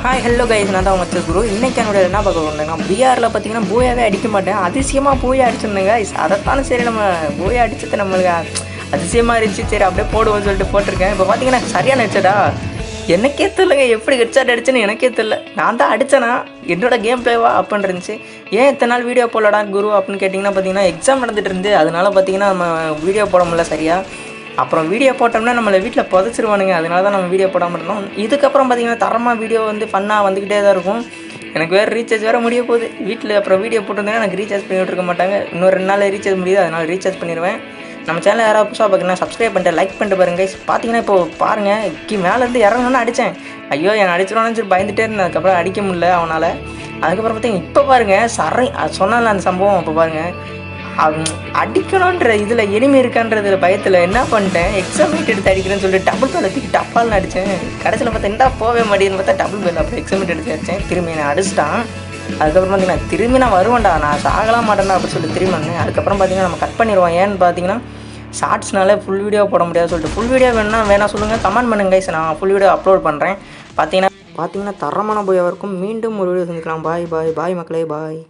Hi hello guys, நான் தான் உங்கள் குரு. இன்றைக்கி என்னோட என்ன பார்க்க போகிறேன்னா, பிஆரில் பார்த்தீங்கன்னா போயாவே அடிக்க மாட்டேன், அதிசயமாக போய் அடிச்சிருந்தேங்க கைஸ். அதைத்தானே சரி நம்ம போய் அடிச்சது நம்மளுக்கு அதிசயமாக இருந்துச்சு, சரி அப்படியே போடுவோம்னு சொல்லிட்டு போட்டிருக்கேன். இப்போ பார்த்தீங்கன்னா சரியான அடிச்சடா, எனக்கே தெரியலங்க எப்படி ஹெட்ஷாட் அடிச்சேன்னு எனக்கே தெரியல. நான் தான் அடித்தேனா என்னோட கேம் பிளேவா அப்படின்னு இருந்துச்சு. ஏன் இத்தனை நாள் வீடியோ போடலடா குரு அப்படின்னு கேட்டிங்கன்னா, பார்த்தீங்கன்னா எக்ஸாம் நடந்துகிட்டு இருந்து, அதனால பார்த்தீங்கன்னா நம்ம வீடியோ போட முடியல சரியாக. அப்புறம் வீடியோ போட்டோம்னா நம்மளை வீட்டில் புதைச்சிருவானுங்க, அதனால தான் நம்ம வீடியோ போடாமல் இருந்தோம். இதுக்கப்புறம் பார்த்திங்கன்னா தரமாக வீடியோ வந்து ஃபன்னாக வந்துக்கிட்டே தான் இருக்கும். எனக்கு வேறு ரீசார்ஜ் வேறு முடிய போகுது வீட்டில். அப்புறம் வீடியோ போட்டிருந்தேன்னா எனக்கு ரீசார்ஜ் பண்ணி விட்டுருக்க மாட்டாங்க. இன்னும் 2 நாள் ரீசார்ஜ் முடியுது, அதனால் ரீசார்ஜ் பண்ணிடுவேன். நம்ம சேனல் யாராவது புதுசாக பார்க்கணும்னா சப்ஸ்கிரைப் பண்ணிட்டு லைக் பண்ணிட்டு பாருங்க. பார்த்தீங்கன்னா இப்போ பாருங்கள், மேலேருந்து இறங்கணுன்னு அடித்தேன். ஐயோ என்னை அடிச்சிடுவானு சொல்லி பயந்துகிட்டே இருந்தேன். அதுக்கப்புறம் அடிக்க முடியல அவனால். அதுக்கப்புறம் பார்த்தீங்கன்னா இப்போ பாருங்கள் சொன்னால அந்த சம்பவம். இப்போ பாருங்கள், அடிக்கணுன்ற இதில் எனிமி இருக்கான்றதுல பயத்தில் என்ன பண்ணிட்டேன், எக்ஸாமினேட் எடுத்து அடிக்கிறேன்னு சொல்லிட்டு டபுள் பேல் தூக்கி டப்பால்னு அடித்தேன். கடைசியில் பார்த்தா என்ன போவே மாட்டேன்னு பார்த்தா டபுள் பேல். அப்புறம் எக்ஸாமினேட் எடுத்து அடித்தேன், திரும்பி நான் அடிச்சிட்டான். அதுக்கப்புறம் பார்த்தீங்கன்னா திரும்பி நான் வருவேன்டா, நான் சாகலாம் மாட்டேன்டா அப்படின்னு சொல்லிட்டு திரும்பி வந்தேன். அதுக்கப்புறம் பார்த்தீங்கன்னா நம்ம கட் பண்ணிடுவோம். ஏன்னு பார்த்தீங்கன்னா ஷார்ட்ஸ்னால ஃபுல் வீடியோ போட முடியாது சொல்லிட்டு, ஃபுல் வீடியோ வேணா சொல்லுங்கள், கமெண்ட் பண்ணுங்க கைஸ், நான் ஃபுல் வீடியோ அப்லோட் பண்ணுறேன். பார்த்தீங்கன்னா தரமான போய் வரைக்கும் மீண்டும் ஒரு வீடியோ செஞ்சுக்கலாம். பாய் பாய் பாய் மக்களே, பாய்.